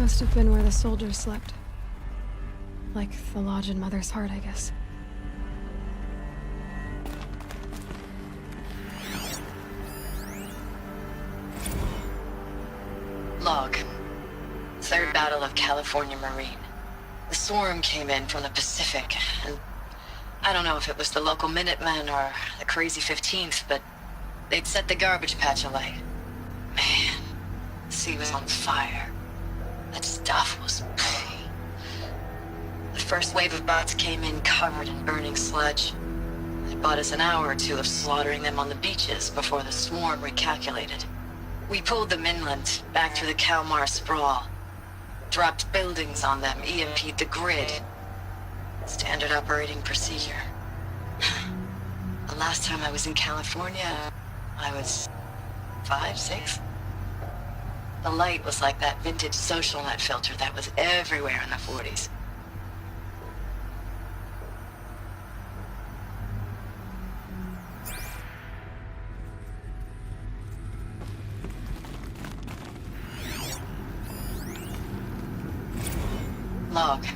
Must have been where the soldiers slept. Like the lodge in Mother's Heart, I guess. Log. Third Battle of California Marine. The swarm came in from the Pacific, and I don't know if it was the local Minutemen or the crazy 15th, but they'd set the garbage patch alight. Man, the sea was on fire. That stuff was... The first wave of bots came in covered in burning sludge. It bought us an hour or two of slaughtering them on the beaches before the swarm recalculated. We pulled them inland, back through the Kalmar sprawl. Dropped buildings on them, EMP'd the grid. Standard operating procedure. The last time I was in California, I was 5, 6? The light was like that vintage social net filter that was everywhere in the 40s. Log.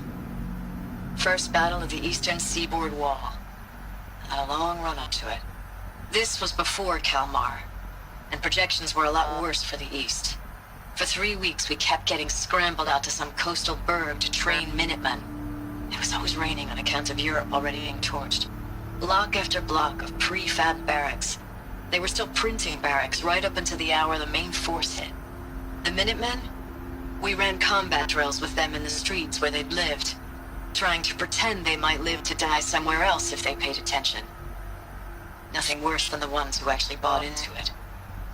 First battle of the eastern seaboard wall. Had a long run up to it. This was before Kalmar, and projections were a lot worse for the east. For 3 weeks we kept getting scrambled out to some coastal burg to train Minutemen. It was always raining on account of Europe already being torched. Block after block of prefab barracks. They were still printing barracks right up until the hour the main force hit. The Minutemen? We ran combat drills with them in the streets where they'd lived, trying to pretend they might live to die somewhere else if they paid attention. Nothing worse than the ones who actually bought into it.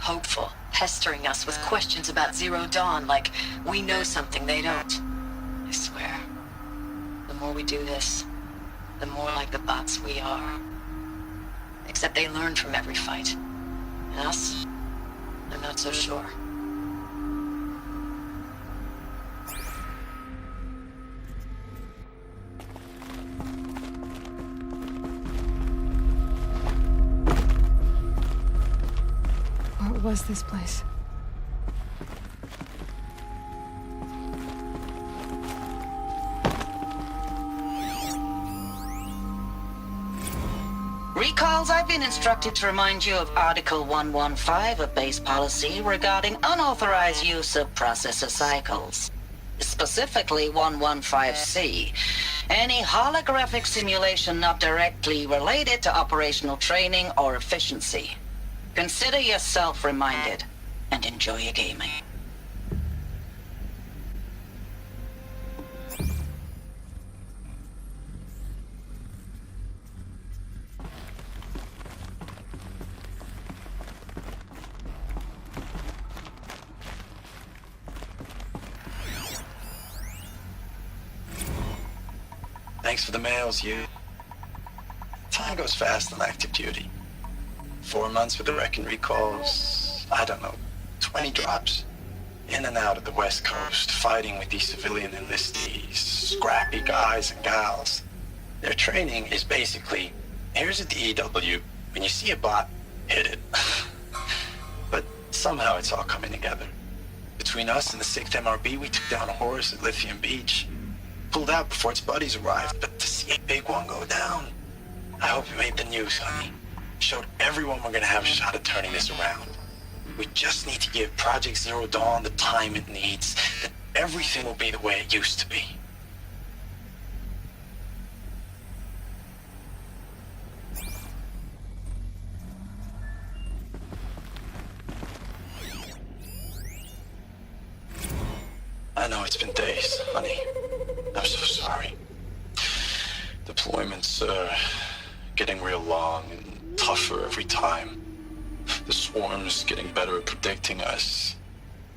Hopeful, pestering us with questions about Zero Dawn like we know something they don't. I swear, the more we do this, the more like the bots we are. Except they learn from every fight. And us? I'm not so sure. What was this place? Recalls, I've been instructed to remind you of Article 115 of base policy regarding unauthorized use of processor cycles. Specifically 115C. Any holographic simulation not directly related to operational training or efficiency. Consider yourself reminded, and enjoy your gaming. Thanks for the mails, you. Time goes fast on active duty. 4 months with the wreck and recalls, I don't know, 20 drops. In and out of the West Coast, fighting with these civilian enlistees, scrappy guys and gals. Their training is basically, here's a DEW, when you see a bot, hit it. But somehow it's all coming together. Between us and the 6th MRB, we took down a horse at Lithium Beach. Pulled out before its buddies arrived, but to see a big one go down, I hope it made the news, honey. Showed everyone we're gonna have a shot at turning this around. We just need to give Project Zero Dawn the time it needs, then everything will be the way it used to be. I know it's been days, honey. I'm so sorry. Deployments are getting real long and tougher every time. The swarm's getting better at predicting us.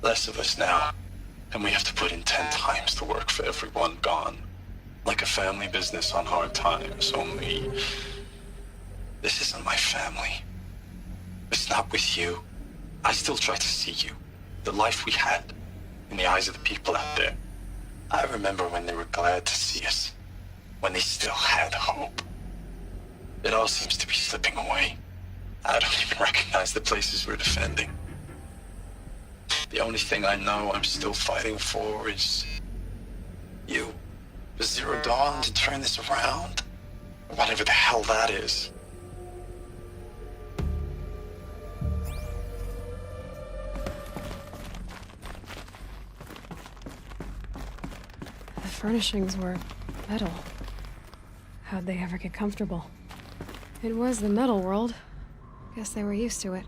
Less of us now. And we have to put in 10 times the work for everyone gone. Like a family business on hard times, only... This isn't my family. It's not with you. I still try to see you. The life we had. In the eyes of the people out there. I remember when they were glad to see us. When they still had hope. It all seems to be slipping away. I don't even recognize the places we're defending. The The only thing I know I'm still fighting for is you. The Zero Dawn to turn this around. Whatever the hell that is. The furnishings were metal. How'd they ever get comfortable? It was the metal world. Guess they were used to it.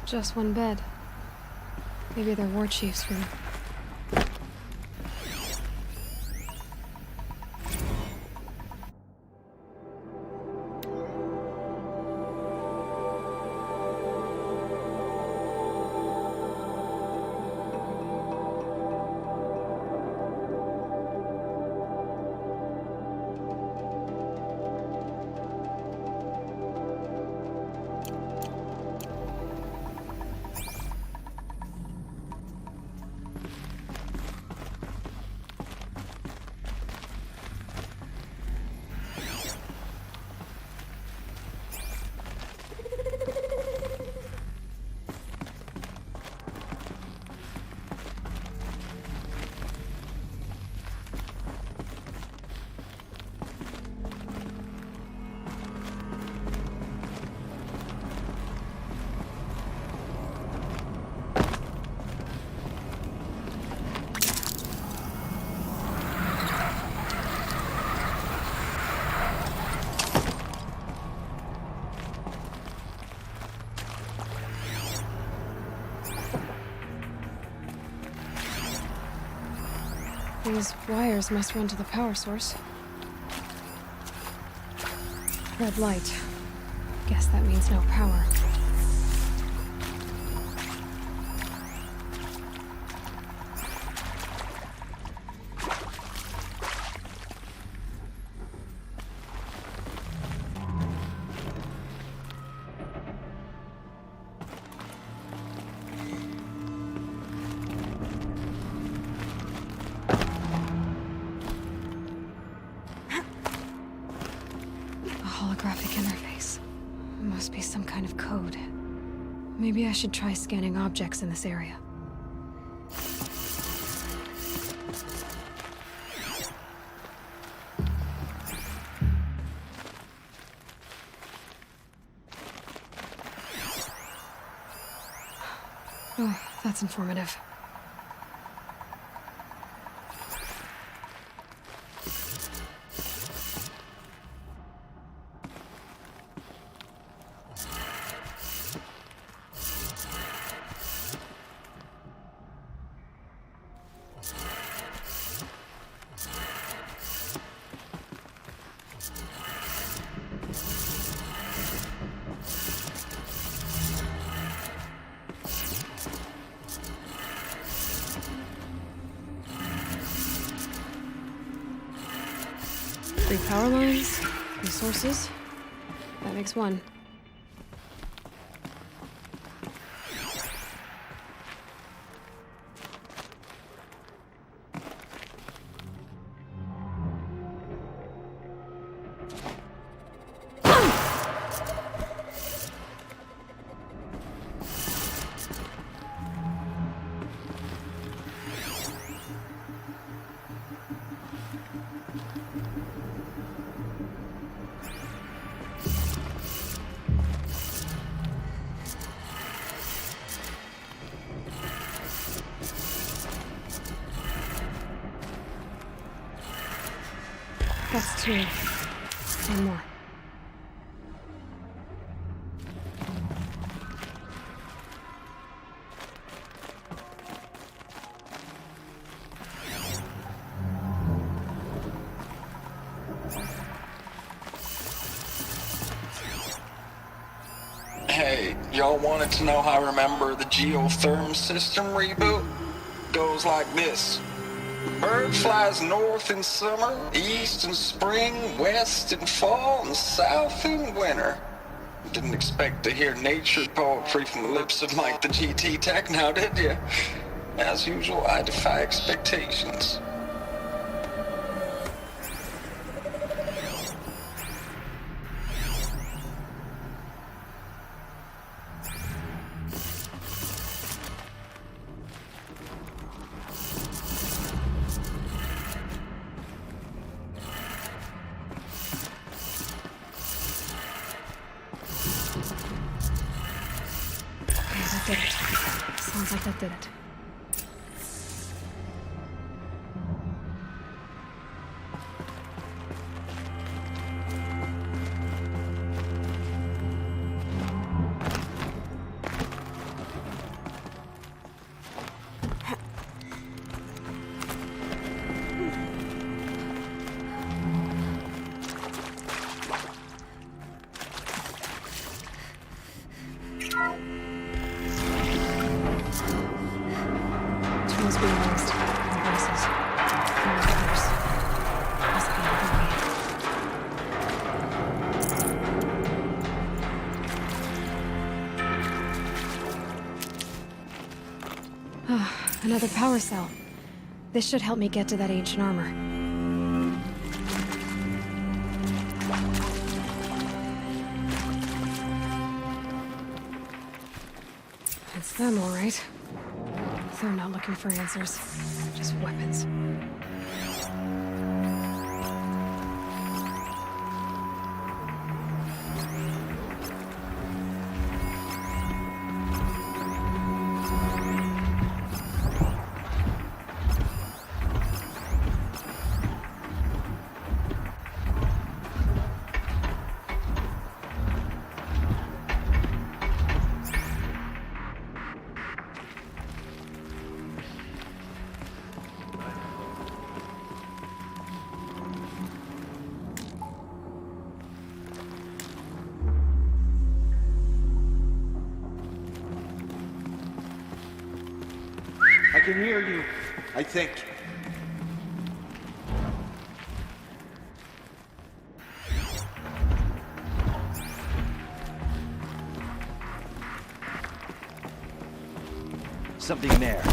Just one bed. Maybe they're war chief's room. These wires must run to the power source. Red light. Guess that means no power. Maybe I should try scanning objects in this area. Oh, that's informative. Three power lines, three sources. That makes one. That's 2. 1 more. Hey, y'all wanted to know how I remember the geotherm system reboot? Goes like this. Bird flies north in summer, east in spring, west in fall, and south in winter. Didn't expect to hear nature poetry from the lips of Mike the GT Tech now, did you? As usual, I defy expectations. That did it. Sounds like that did it. Tools being used. Devices. Monitors. Must be the way. Another power cell. This should help me get to that ancient armor. It's them, all right. They're not looking for answers, just weapons. I can hear you, I think. Something there.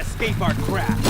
Escape our craft.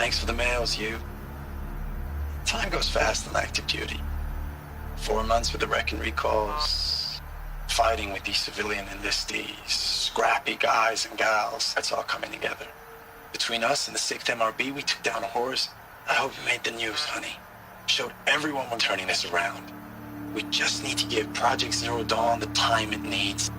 Thanks for the mails, you. Time goes fast on active duty. 4 months with the wreck and recalls, fighting with these civilian enlistees, scrappy guys and gals. That's all coming together. Between us and the 6th MRB, we took down a horse. I hope it made the news, honey. Showed everyone we're turning this around. We just need to give Project Zero Dawn the time it needs.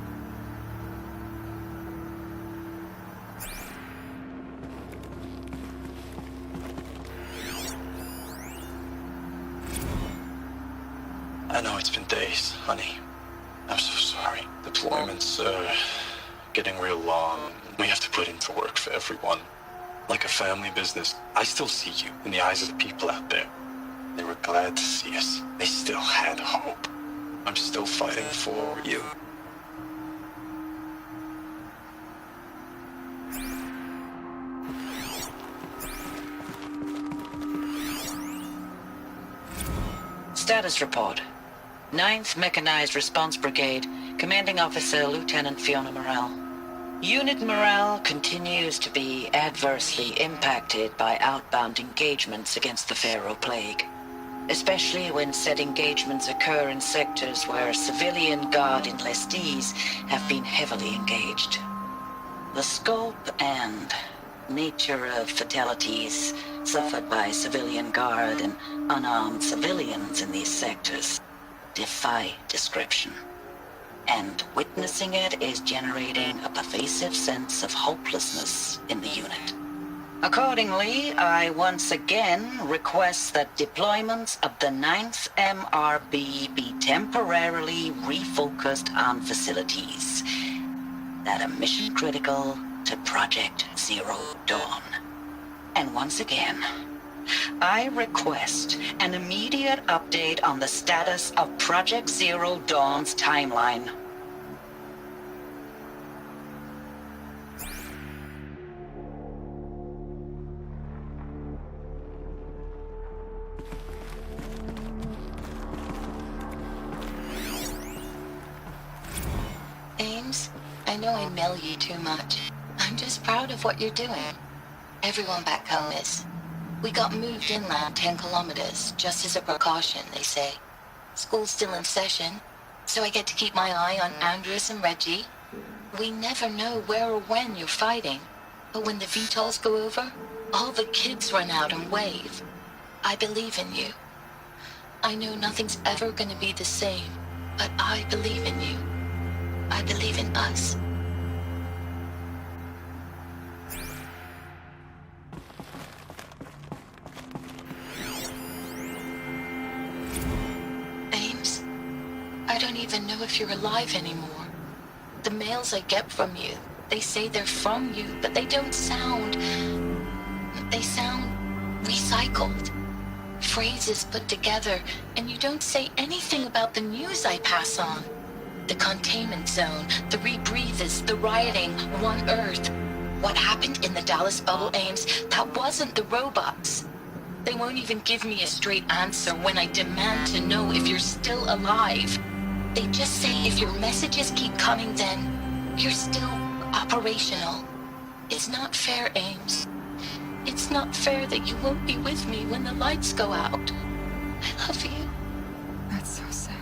I know it's been days, honey. I'm so sorry. Deployments are getting real long. We have to put in for work for everyone. Like a family business. I still see you in the eyes of the people out there. They were glad to see us. They still had hope. I'm still fighting for you. Status report. 9th Mechanized Response Brigade, Commanding Officer Lieutenant Fiona Morrell. Unit morale continues to be adversely impacted by outbound engagements against the Pharaoh Plague, especially when said engagements occur in sectors where civilian guard enlistees have been heavily engaged. The scope and nature of fatalities suffered by civilian guard and unarmed civilians in these sectors defy description. And witnessing it is generating a pervasive sense of hopelessness in the unit. Accordingly, I once again request that deployments of the 9th MRB be temporarily refocused on facilities that are mission critical to Project Zero Dawn. And once again, I request an immediate update on the status of Project Zero Dawn's timeline. Ames, I know I mail you too much. I'm just proud of what you're doing. Everyone back home is. We got moved inland 10 kilometers, just as a precaution, they say. School's still in session, so I get to keep my eye on Andreas and Reggie. We never know where or when you're fighting, but when the VTOLs go over, all the kids run out and wave. I believe in you. I know nothing's ever gonna be the same, but I believe in you. I believe in us. Ames, I don't even know if you're alive anymore. The mails I get from you, they say they're from you, but they don't sound... They sound recycled. Phrases put together, and you don't say anything about the news I pass on. The containment zone, the rebreathers, the rioting, One Earth. What happened in the Dallas bubble, Ames, that wasn't the robots. They won't even give me a straight answer when I demand to know if you're still alive. They just say if your messages keep coming, then you're still operational. It's not fair, Ames. It's not fair that you won't be with me when the lights go out. I love you. That's so sad.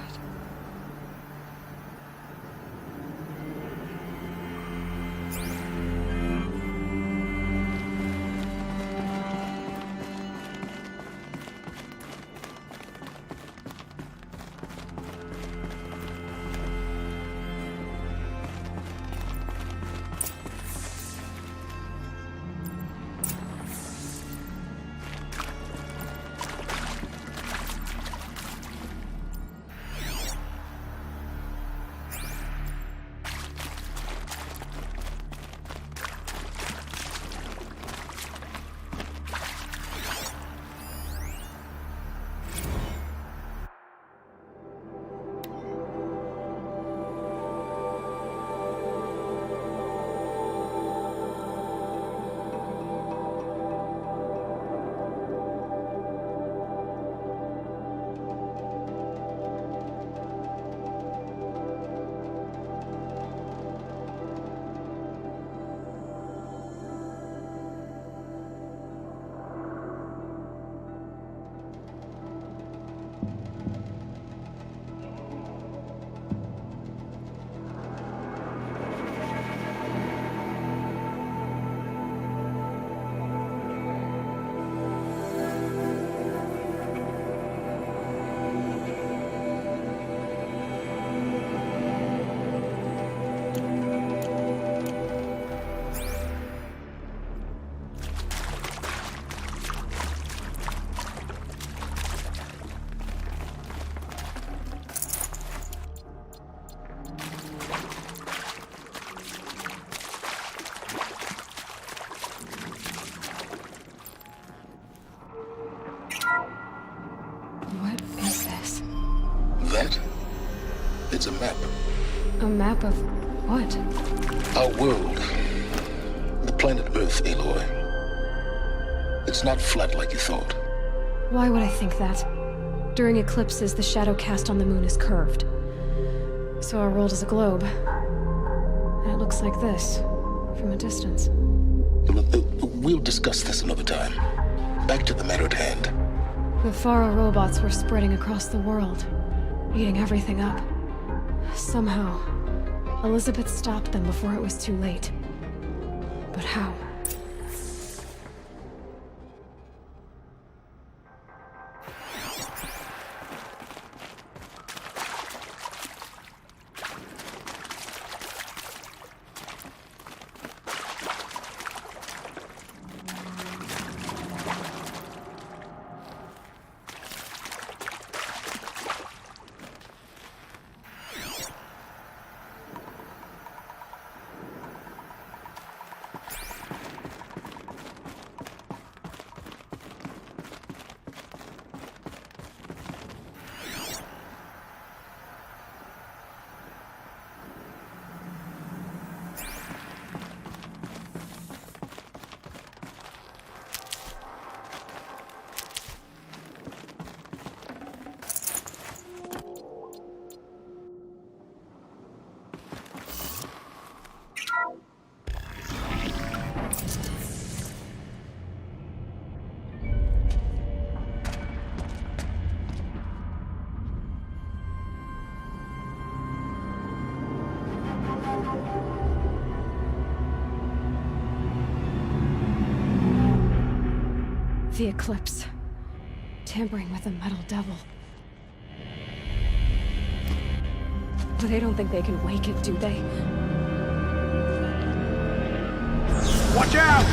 That? It's a map. A map of what? Our world. The planet Earth, Aloy. It's not flat like you thought. Why would I think that? During eclipses, the shadow cast on the moon is curved. So our world is a globe. And it looks like this, from a distance. We'll discuss this another time. Back to the matter at hand. The Faro robots were spreading across the world, eating everything up. Somehow, Elizabeth stopped them before it was too late. But how? The eclipse. Tampering with the metal devil. But they don't think they can wake it, do they? Watch out!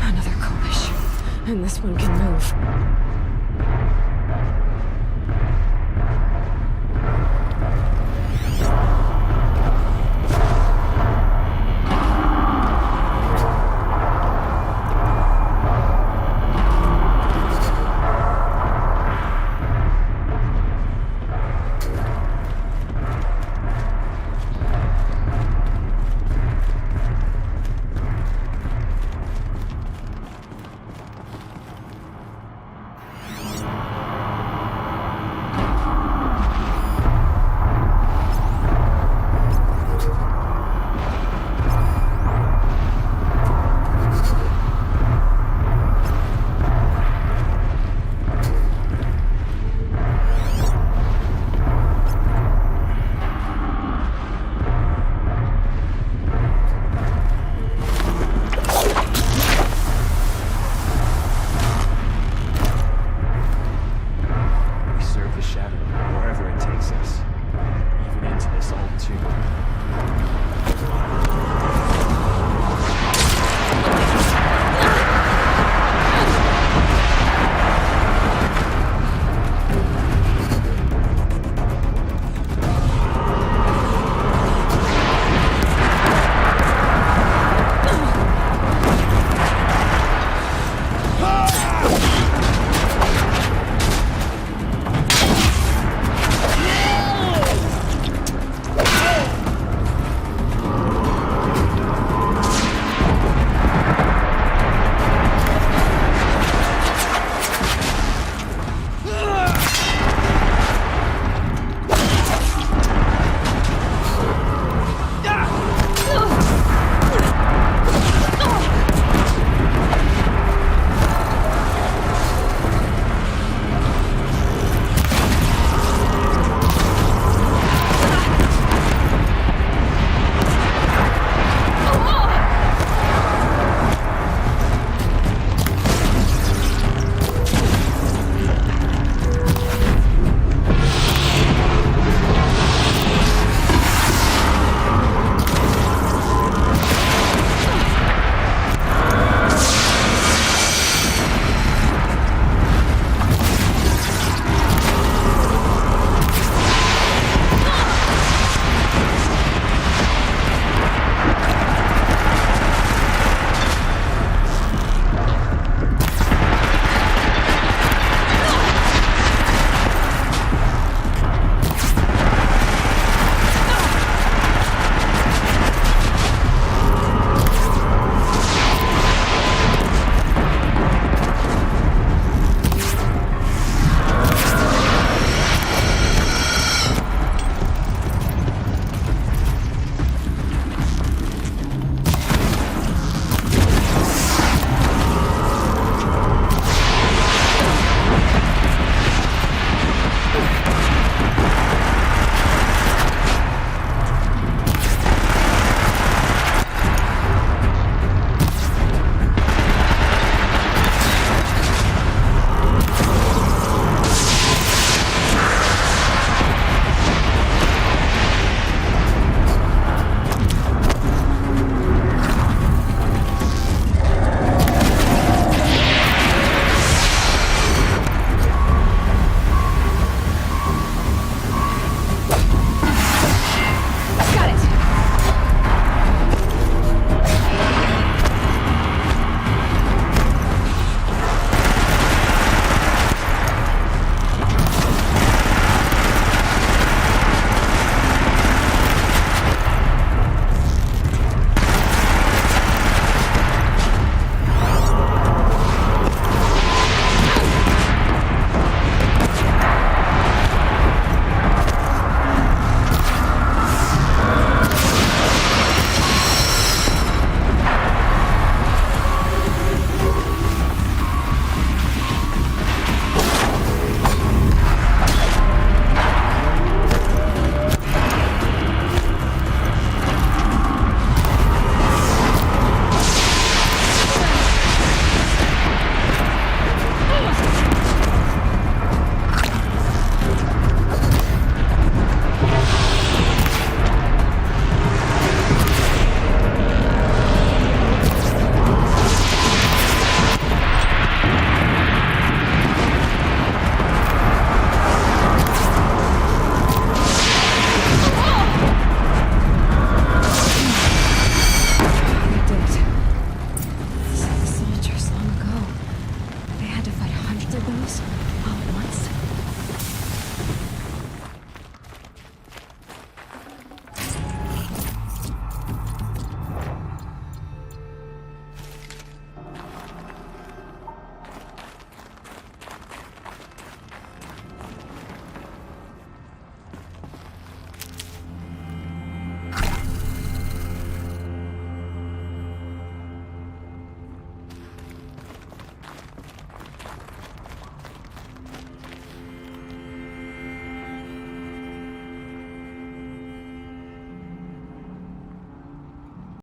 Another coalition. And this one can move.